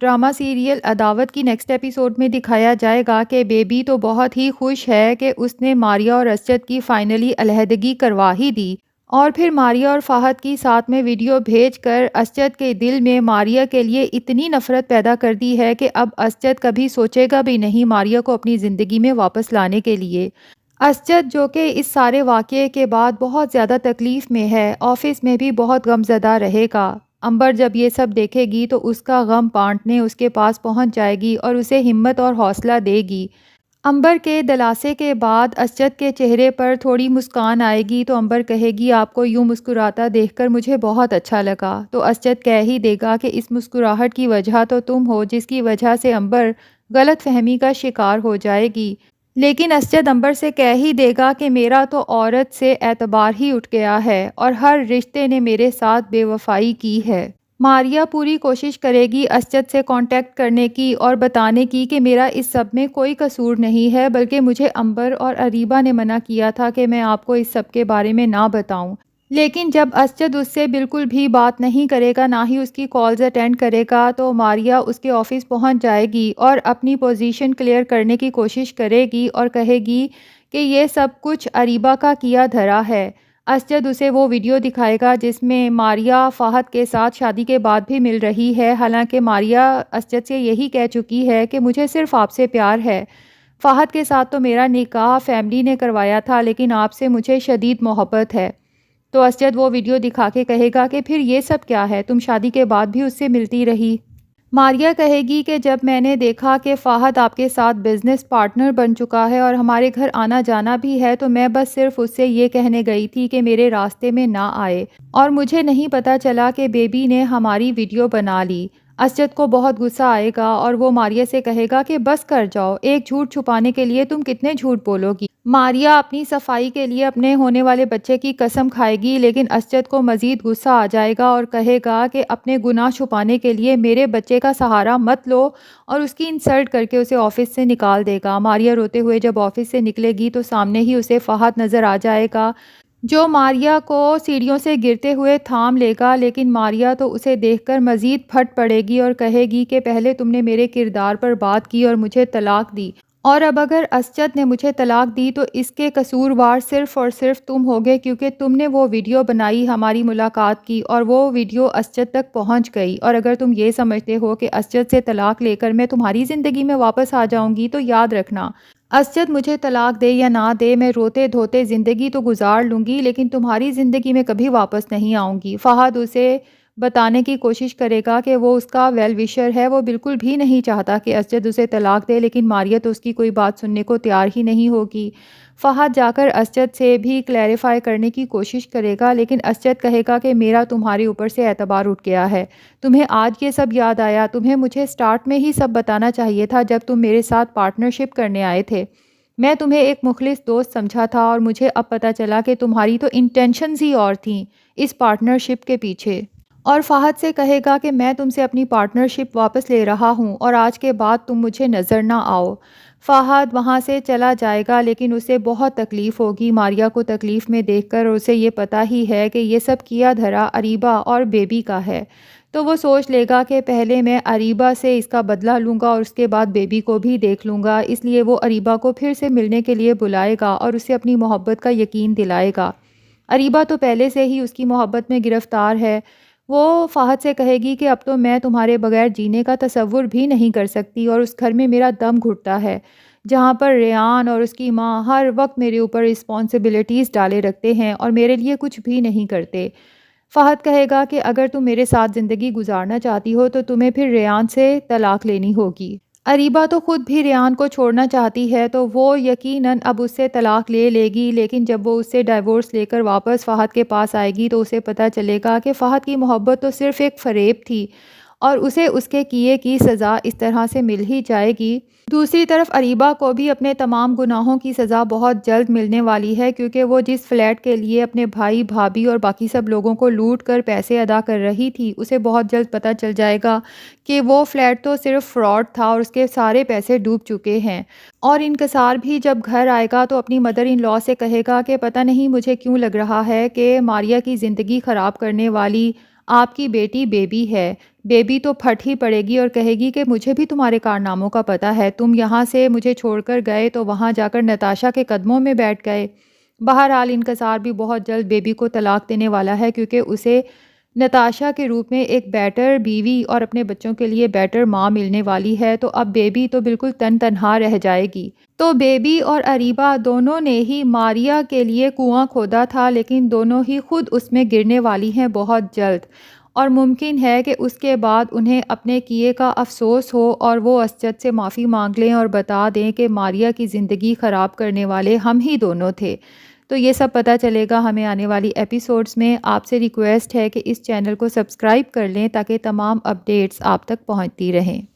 Drama serial अदावत की next episode में दिखाया जाएगा कि बेबी तो बहुत ही खुश है कि उसने मारिया और असजद की फाइनली अलहदगी करवा ही दी। और फिर मारिया और फ़ाहद की साथ में वीडियो भेजकर असजद के दिल में मारिया के लिए इतनी नफ़रत पैदा कर दी है कि अब असजद कभी सोचेगा भी नहीं मारिया को अपनी ज़िंदगी में वापस लाने के लिए। असजद जो कि इस सारे वाक़ये के बाद बहुत ज़्यादा तकलीफ़ में है, ऑफ़िस में भी बहुत गमज़दा रहेगा। अंबर जब ये सब देखेगी तो उसका गम बाँटने उसके पास पहुँच जाएगी और उसे हिम्मत और हौसला देगी। अंबर के दिलासे के बाद असजद के चेहरे पर थोड़ी मुस्कान आएगी तो अंबर कहेगी, आपको यूँ मुस्कुराता देखकर मुझे बहुत अच्छा लगा। तो असजद कह ही देगा कि इस मुस्कुराहट की वजह तो तुम हो, जिसकी वजह से अंबर गलतफ़हमी का शिकार हो जाएगी। लेकिन असजद अंबर से कह ही देगा कि मेरा तो औरत से एतबार ही उठ गया है और हर रिश्ते ने मेरे साथ बेवफ़ाई की है। मारिया पूरी कोशिश करेगी असजद से कांटेक्ट करने की और बताने की कि मेरा इस सब में कोई कसूर नहीं है, बल्कि मुझे अंबर और अरीबा ने मना किया था कि मैं आपको इस सब के बारे में ना बताऊं। लेकिन जब असजद उससे बिल्कुल भी बात नहीं करेगा, ना ही उसकी कॉल्स अटेंड करेगा, तो मारिया उसके ऑफिस पहुंच जाएगी और अपनी पोजीशन क्लियर करने की कोशिश करेगी और कहेगी कि ये सब कुछ अरीबा का किया धरा है। असजद उसे वो वीडियो दिखाएगा जिसमें मारिया फ़ाहद के साथ शादी के बाद भी मिल रही है। हालांकि मारिया असजद से यही कह चुकी है कि मुझे सिर्फ़ आपसे प्यार है। फ़ाहद के साथ तो मेरा निकाह फैमिली ने करवाया था, लेकिन आपसे मुझे शदीद मोहब्बत है। तो असजद वो वीडियो दिखा के कहेगा कि फिर ये सब क्या है, तुम शादी के बाद भी उससे मिलती रही। मारिया कहेगी कि जब मैंने देखा कि फ़ाहद आपके साथ बिज़नेस पार्टनर बन चुका है और हमारे घर आना जाना भी है, तो मैं बस सिर्फ उससे ये कहने गई थी कि मेरे रास्ते में ना आए, और मुझे नहीं पता चला कि बेबी ने हमारी वीडियो बना ली। असजद को बहुत गुस्सा आएगा और वो मारिया से कहेगा कि बस कर जाओ, एक झूठ छुपाने के लिए तुम कितने झूठ बोलोगी। मारिया अपनी सफाई के लिए अपने होने वाले बच्चे की कसम खाएगी, लेकिन असजद को मज़ीद गुस्सा आ जाएगा और कहेगा कि अपने गुनाह छुपाने के लिए मेरे बच्चे का सहारा मत लो, और उसकी इंसल्ट करके उसे ऑफिस से निकाल देगा। मारिया रोते हुए जब ऑफिस से निकलेगी तो सामने ही उसे फ़ाहद नज़र आ जाएगा, जो मारिया को सीढ़ियों से गिरते हुए थाम लेगा। लेकिन मारिया तो उसे देखकर मज़ीद फट पड़ेगी और कहेगी कि पहले तुमने मेरे किरदार पर बात की और मुझे तलाक दी, और अब अगर असजद ने मुझे तलाक दी तो इसके कसूरवार सिर्फ़ और सिर्फ तुम होगे, क्योंकि तुमने वो वीडियो बनाई हमारी मुलाकात की और वो वीडियो असजद तक पहुंच गई। और अगर तुम ये समझते हो कि असजद से तलाक लेकर मैं तुम्हारी ज़िंदगी में वापस आ जाऊंगी, तो याद रखना, असजद मुझे तलाक दे या ना दे, मैं रोते धोते ज़िंदगी तो गुजार लूँगी, लेकिन तुम्हारी ज़िंदगी में कभी वापस नहीं आऊँगी। फ़ाहद उसे बताने की कोशिश करेगा कि वो उसका वेल विशर है, वो बिल्कुल भी नहीं चाहता कि असजद उसे तलाक दे, लेकिन मारिया तो उसकी कोई बात सुनने को तैयार ही नहीं होगी। फ़ाहद जाकर असजद से भी क्लैरिफाई करने की कोशिश करेगा, लेकिन असजद कहेगा कि मेरा तुम्हारे ऊपर से एतबार उठ गया है, तुम्हें आज ये सब याद आया, तुम्हें मुझे स्टार्ट में ही सब बताना चाहिए था जब तुम मेरे साथ पार्टनरशिप करने आए थे। मैं तुम्हें एक मुखलिस दोस्त समझा था और मुझे अब पता चला कि तुम्हारी तो इंटेंशंस ही और थीं इस पार्टनरशिप के पीछे। और फ़ाहद से कहेगा कि मैं तुमसे अपनी पार्टनरशिप वापस ले रहा हूँ और आज के बाद तुम मुझे नज़र ना आओ। फ़ाहद वहाँ से चला जाएगा, लेकिन उसे बहुत तकलीफ़ होगी मारिया को तकलीफ़ में देखकर, और उसे ये पता ही है कि ये सब किया धरा अरीबा और बेबी का है। तो वो सोच लेगा कि पहले मैं अरीबा से इसका बदला लूँगा और उसके बाद बेबी को भी देख लूँगा। इसलिए वो अरीबा को फिर से मिलने के लिए बुलाएगा और उसे अपनी मोहब्बत का यकीन दिलाएगा। अरीबा तो पहले से ही उसकी मोहब्बत में गिरफ़्तार है। वो फ़ाहद से कहेगी कि अब तो मैं तुम्हारे बगैर जीने का तसव्वुर भी नहीं कर सकती, और उस घर में मेरा दम घुटता है, जहाँ पर रेयान और उसकी माँ हर वक्त मेरे ऊपर रिस्पॉन्सिबिलिटीज़ डाले रखते हैं और मेरे लिए कुछ भी नहीं करते। फ़ाहद कहेगा कि अगर तुम मेरे साथ ज़िंदगी गुजारना चाहती हो तो तुम्हें फिर रेयान से तलाक लेनी होगी। अरीबा तो ख़ुद भी रेयान को छोड़ना चाहती है, तो वो यकीनन अब उससे तलाक ले लेगी, लेकिन जब वो उससे डाइवोर्स लेकर वापस फ़ाहद के पास आएगी तो उसे पता चलेगा कि फ़ाहद की मोहब्बत तो सिर्फ़ एक फ़रेब थी और उसे उसके किए की सज़ा इस तरह से मिल ही जाएगी। दूसरी तरफ अरीबा को भी अपने तमाम गुनाहों की सज़ा बहुत जल्द मिलने वाली है, क्योंकि वो जिस फ्लैट के लिए अपने भाई भाभी और बाकी सब लोगों को लूट कर पैसे अदा कर रही थी, उसे बहुत जल्द पता चल जाएगा कि वो फ्लैट तो सिर्फ फ्रॉड था और उसके सारे पैसे डूब चुके हैं। और इनकसार भी जब घर आएगा तो अपनी मदर इन लॉ से कहेगा कि पता नहीं मुझे क्यों लग रहा है कि मारिया की ज़िंदगी ख़राब करने वाली आपकी बेटी बेबी है। बेबी तो फट ही पड़ेगी और कहेगी कि मुझे भी तुम्हारे कारनामों का पता है, तुम यहाँ से मुझे छोड़कर गए तो वहाँ जाकर नताशा के कदमों में बैठ गए। बहरहाल इंकसार भी बहुत जल्द बेबी को तलाक देने वाला है, क्योंकि उसे नताशा के रूप में एक बेटर बीवी और अपने बच्चों के लिए बेटर माँ मिलने वाली है। तो अब बेबी तो बिल्कुल तन-तनहा रह जाएगी। तो बेबी और अरीबा दोनों ने ही मारिया के लिए कुआं खोदा था, लेकिन दोनों ही खुद उसमें गिरने वाली हैं बहुत जल्द। और मुमकिन है कि उसके बाद उन्हें अपने किए का अफसोस हो और वो असजद से माफ़ी मांग लें और बता दें कि मारिया की ज़िंदगी ख़राब करने वाले हम ही दोनों थे। तो ये सब पता चलेगा हमें आने वाली एपिसोड्स में। आपसे रिक्वेस्ट है कि इस चैनल को सब्सक्राइब कर लें ताकि तमाम अपडेट्स आप तक पहुंचती रहें।